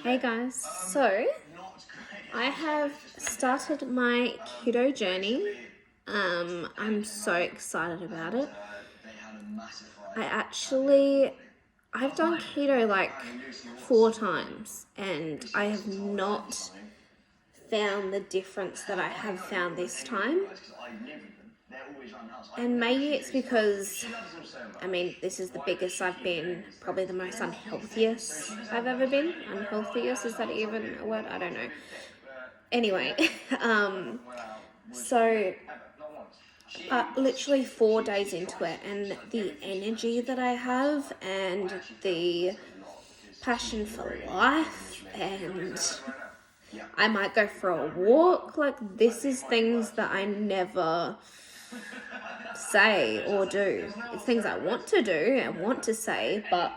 Hey guys, so I have started my keto journey. I'm so excited about it. I've done keto like 4 times and I have not found the difference that I have found this time. And maybe it's because, this is the biggest I've been, probably the most unhealthiest I've ever been. Unhealthiest, is that even a word? I don't know. Anyway, so literally 4 days into it, and the energy that I have and the passion for life, and I might go for a walk. Like, this is things that I never say or do. It's things I want to do and want to say, but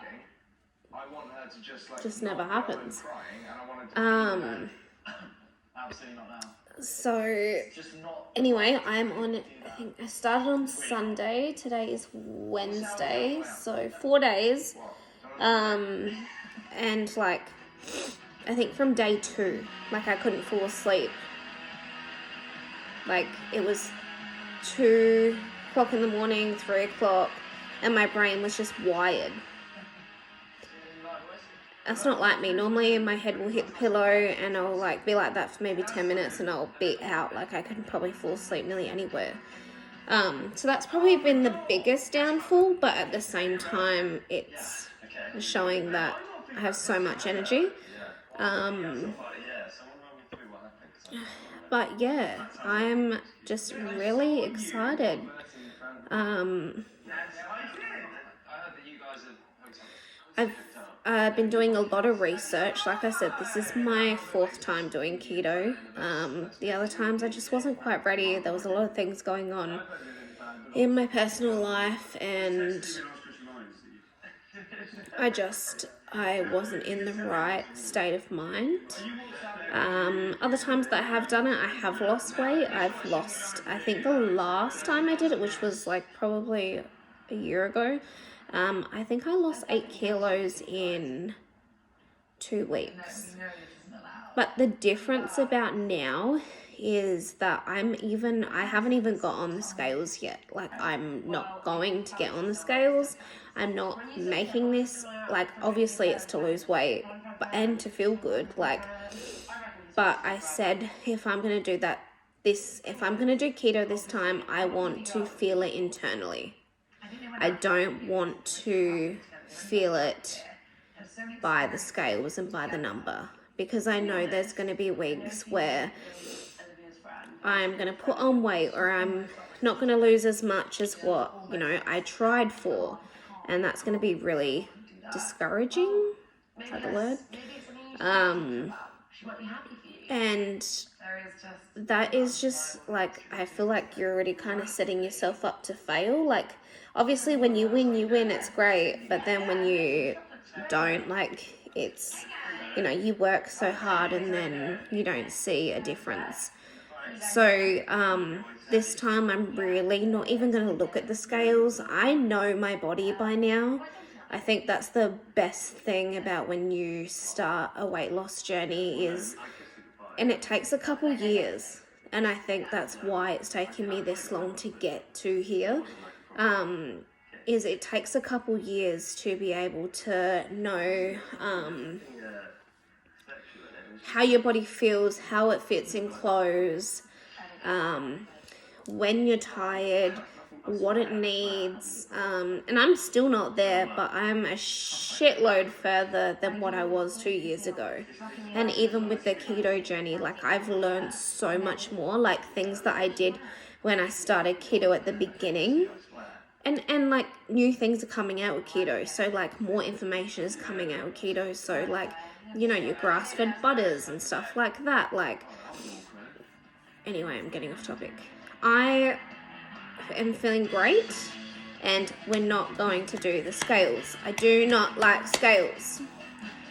just never happens. So anyway, I think I started on Sunday. Today is Wednesday, so 4 days. And like, I think from day 2, like, I couldn't fall asleep. Like, it was 2 o'clock in the morning, 3 o'clock, and my brain was just wired. That's not like me. Normally my head will hit the pillow and I'll like be like that for maybe 10 minutes and I'll be out. Like, I can probably fall asleep nearly anywhere. So that's probably been the biggest downfall, but at the same time it's showing that I have so much energy. But yeah, I'm just really excited. I've been doing a lot of research. Like I said, this is my 4th time doing keto. The other times I just wasn't quite ready. There was a lot of things going on in my personal life, and I wasn't in the right state of mind. Other times that I have done it, I have lost weight. I think the last time I did it, which was like probably a year ago, I think I lost 8 kilos in 2 weeks. But the difference about now is that I haven't even got on the scales yet. Like, I'm not going to get on the scales. I'm not making this, like, obviously it's to lose weight and to feel good, like, but I said, if I'm going to do keto this time, I want to feel it internally. I don't want to feel it by the scales and by the number, because I know there's going to be weeks where I'm going to put on weight or I'm not going to lose as much as what, I tried for. And that's going to be really discouraging. Is that the word? And that is just like, I feel like you're already kind of setting yourself up to fail. Like, obviously when you win, it's great. But then when you don't, like, it's, you work so hard and then you don't see a difference. So this time I'm really not even going to look at the scales. I know my body by now. I think that's the best thing about when you start a weight loss journey and it takes a couple years. And I think that's why it's taken me this long to get to here. Is it takes a couple years to be able to know how your body feels, how it fits in clothes, when you're tired, what it needs. And I'm still not there, but I'm a shitload further than what I was 2 years ago. And even with the keto journey, like, I've learned so much more, like things that I did when I started keto at the beginning. And like, new things are coming out with keto. So like, more information is coming out with keto. So like, your grass-fed butters and stuff like that. Like, anyway, I'm getting off topic. I am feeling great, and we're not going to do the scales. I do not like scales.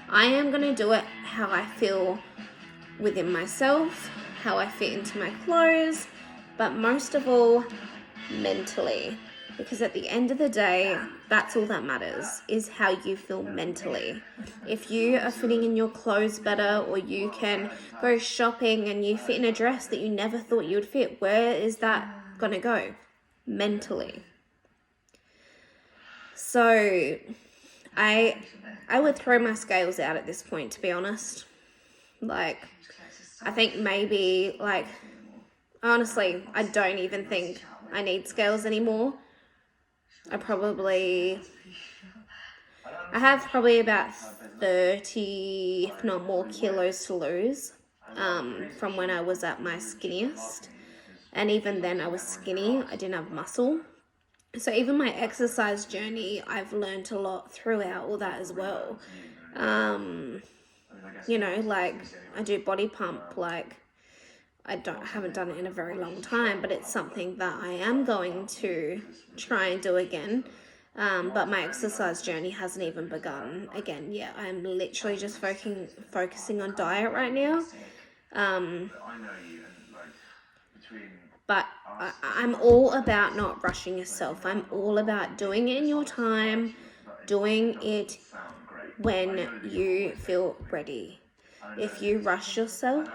I am going to do it how I feel within myself, how I fit into my clothes, but most of all, mentally. Because at the end of the day, that's all that matters, is how you feel mentally. If you are fitting in your clothes better, or you can go shopping and you fit in a dress that you never thought you would fit, where is that going to go? Mentally. So I would throw my scales out at this point, to be honest. Like, I think maybe, like, honestly, I don't even think I need scales anymore. I have probably about 30, if not more, kilos to lose from when I was at my skinniest. And even then I was skinny, I didn't have muscle. So even my exercise journey, I've learned a lot throughout all that as well. You know, like, I do body pump, like, haven't done it in a very long time, but it's something that I am going to try and do again. But my exercise journey hasn't even begun again yet. I'm literally just focusing on diet right now. But I'm all about not rushing yourself. I'm all about doing it in your time, doing it when you feel ready. If you rush yourself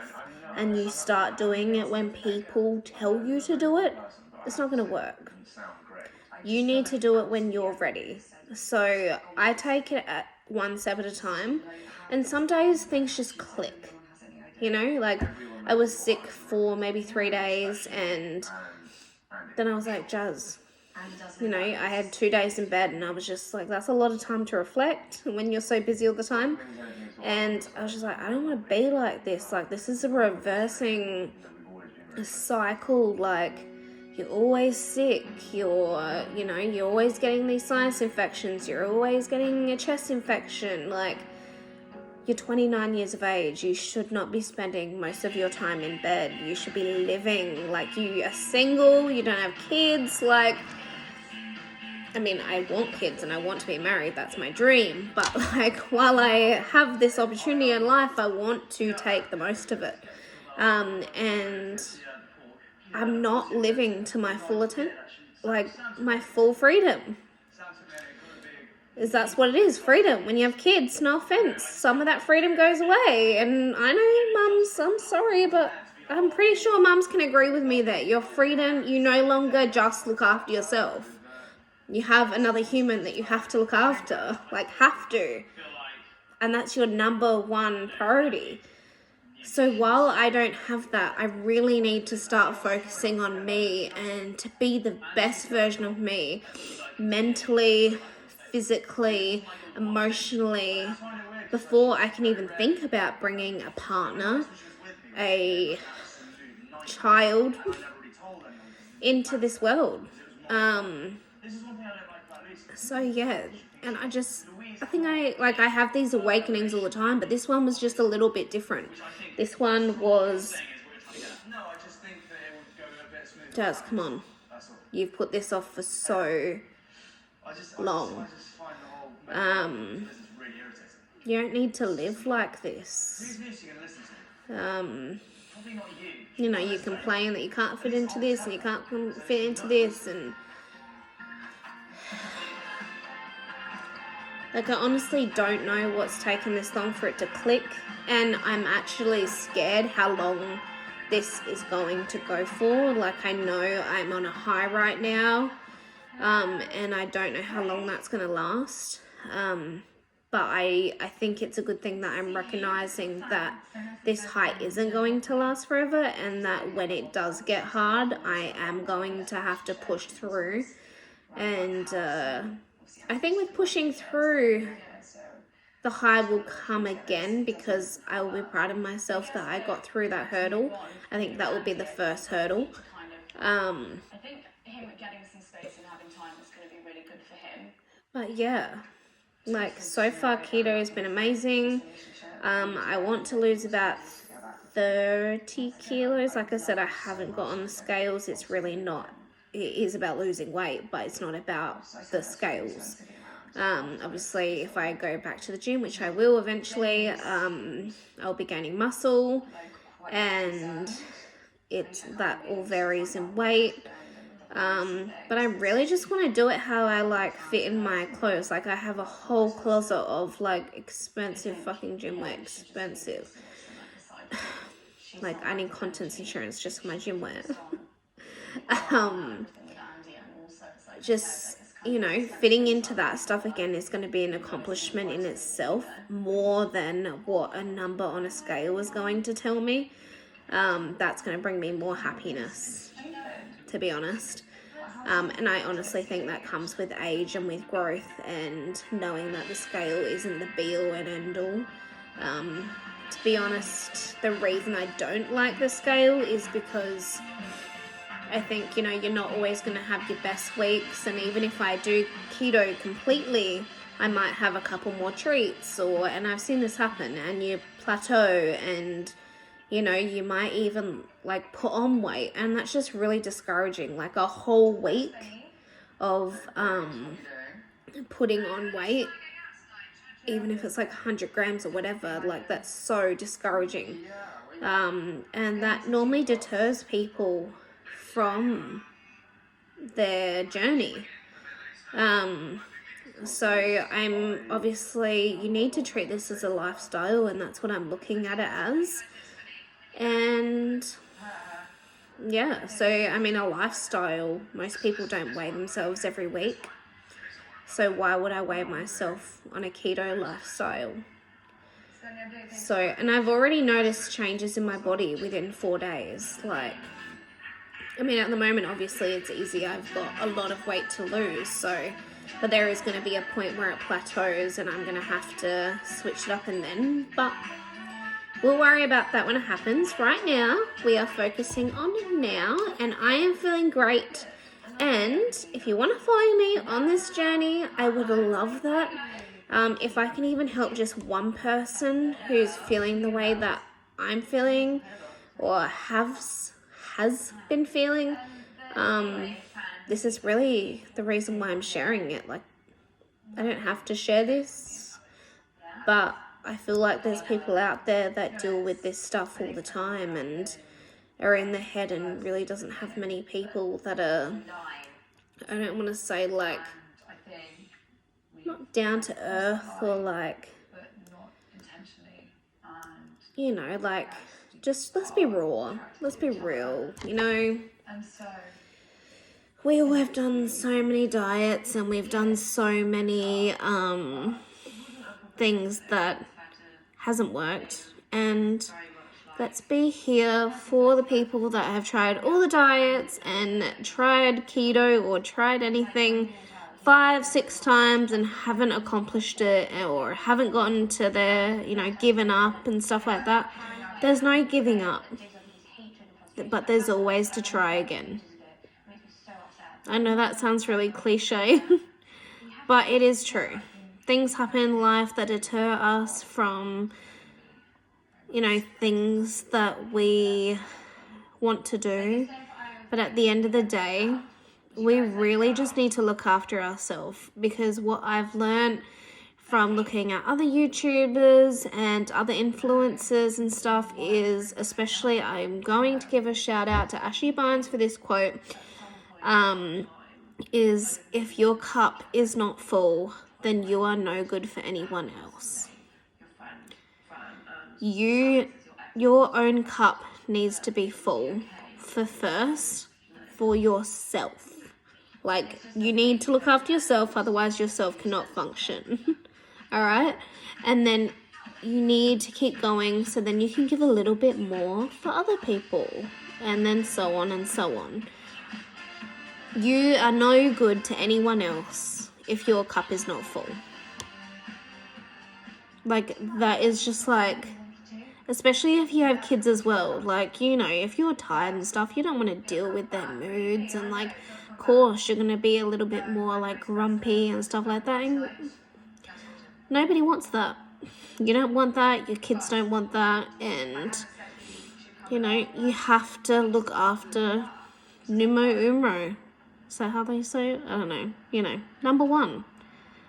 and you start doing it when people tell you to do it, it's not going to work. You need to do it when you're ready. So I take it at one step at a time, and some days things just click. You know, like, I was sick for maybe 3 days, and then I was like, Jazz, you know, I had 2 days in bed, and I was just like, that's a lot of time to reflect when you're so busy all the time. And I was just like, I don't want to be like this. Like, this is a reversing cycle. Like, you're always sick. You're always getting these sinus infections. You're always getting a chest infection. Like, you're 29 years of age. You should not be spending most of your time in bed. You should be living. Like, you are single. You don't have kids. Like, I mean, I want kids and I want to be married. That's my dream. But, like, while I have this opportunity in life, I want to take the most of it. And I'm not living to my full my full freedom. That's what it is, freedom. When you have kids, no offense, some of that freedom goes away. And I know, mums, I'm sorry, but I'm pretty sure mums can agree with me that your freedom, you no longer just look after yourself. You have another human that you have to look after, like, have to. And that's your number one priority. So while I don't have that, I really need to start focusing on me and to be the best version of me, mentally, physically, emotionally, before I can even think about bringing a partner, a child into this world. So yeah, and I think I have these awakenings all the time, but this one was just a little bit different. This one was, Jazz, come on. You've put this off for so long. You don't need to live like this. You know, you complain that you can't fit into this and you can't fit into this, and like, I honestly don't know what's taken this long for it to click, and I'm actually scared how long this is going to go for. Like, I know I'm on a high right now, and I don't know how long that's going to last. But I think it's a good thing that I'm recognizing that this high isn't going to last forever, and that when it does get hard, I am going to have to push through. And I think with pushing through, the high will come again, because I will be proud of myself that I got through that hurdle. I think that will be the first hurdle. I think him getting some space and having time is going to be really good for him. But yeah, like, so far keto has been amazing. I want to lose about 30 kilos. Like I said, I haven't got on the scales. It's really not. It is about losing weight, but it's not about the scales. Obviously, if I go back to the gym, which I will eventually, I'll be gaining muscle, and that all varies in weight. But I really just want to do it how I like fit in my clothes. Like I have a whole closet of like expensive fucking gym wear, expensive. Like I need contents insurance just for my gym wear. Just, you know, fitting into that stuff again is going to be an accomplishment in itself, more than what a number on a scale is going to tell me. That's going to bring me more happiness, to be honest. And I honestly think that comes with age and with growth, and knowing that the scale isn't the be all and end all. To be honest, the reason I don't like the scale is because I think, you know, you're not always going to have your best weeks, and even if I do keto completely, I might have a couple more treats, and I've seen this happen, and you plateau, and, you know, you might even, like, put on weight, and that's just really discouraging. Like, a whole week of putting on weight, even if it's like 100 grams or whatever, like, that's so discouraging. And that normally deters people from their journey. So I'm obviously, you need to treat this as a lifestyle, and that's what I'm looking at it as. And yeah, so I mean, a lifestyle, most people don't weigh themselves every week. So why would I weigh myself on a keto lifestyle? So, and I've already noticed changes in my body within 4 days. Like, I mean, at the moment, obviously, it's easy. I've got a lot of weight to lose, so, but there is going to be a point where it plateaus and I'm going to have to switch it up and then, but we'll worry about that when it happens. Right now, we are focusing on now, and I am feeling great. And if you want to follow me on this journey, I would love that. If I can even help just one person who's feeling the way that I'm feeling, or has been feeling, this is really the reason why I'm sharing it. Like, I don't have to share this, but I feel like there's people out there that deal with this stuff all the time and are in their head, and really doesn't have many people that are, I don't want to say like, not down to earth, or like, you know, like, just let's be raw, let's be real, you know. We all have done so many diets, and we've done so many things that hasn't worked, and let's be here for the people that have tried all the diets and tried keto or tried anything 5-6 times and haven't accomplished it, or haven't gotten to their, you know, given up and stuff like that. There's no giving up, but there's always to try again. I know that sounds really cliche, but it is true. Things happen in life that deter us from, you know, things that we want to do. But at the end of the day, we really just need to look after ourselves, because what I've learned from looking at other YouTubers and other influencers and stuff is, especially, I'm going to give a shout out to Ashley Barnes for this quote, is, if your cup is not full, then you are no good for anyone else. Your own cup needs to be full for yourself. Like, you need to look after yourself, otherwise yourself cannot function. All right? And then you need to keep going, so then you can give a little bit more for other people, and then so on and so on. You are no good to anyone else if your cup is not full. Like, that is just like, especially if you have kids as well. Like, you know, if you're tired and stuff, you don't want to deal with their moods, and like, of course, you're going to be a little bit more like grumpy and stuff like that. And nobody wants that. You don't want that. Your kids don't want that. And, you know, you have to look after numero uno. Is that how they say it? I don't know. You know, number one.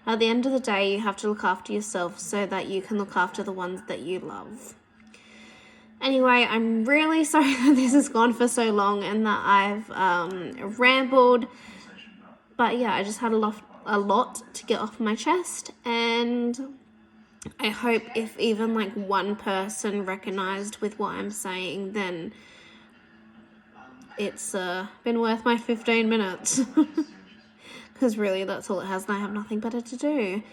At the end of the day, you have to look after yourself so that you can look after the ones that you love. Anyway, I'm really sorry that this has gone for so long and that I've rambled. But yeah, I just had a lot to get off my chest, and I hope if even like one person recognized with what I'm saying, then it's been worth my 15 minutes. Because really, that's all it has, and I have nothing better to do.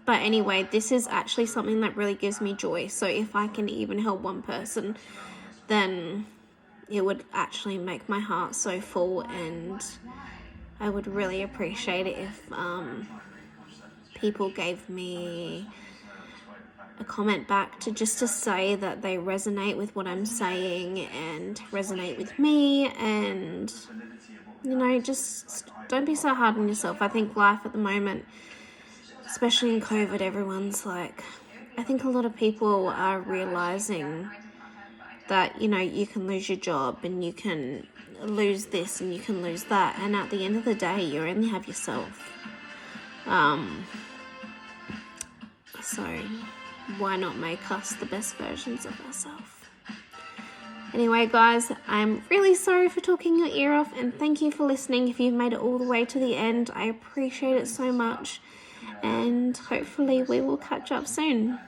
But anyway, this is actually something that really gives me joy. So if I can even help one person, then it would actually make my heart so full, and I would really appreciate it if people gave me a comment back to say that they resonate with what I'm saying and resonate with me, and just don't be so hard on yourself. I think life at the moment, especially in COVID, everyone's like, I think a lot of people are realizing that, you can lose your job and you can lose this and you can lose that. And at the end of the day, you only have yourself. So why not make us the best versions of ourselves? Anyway, guys, I'm really sorry for talking your ear off, and thank you for listening. If you've made it all the way to the end, I appreciate it so much. And hopefully we will catch up soon.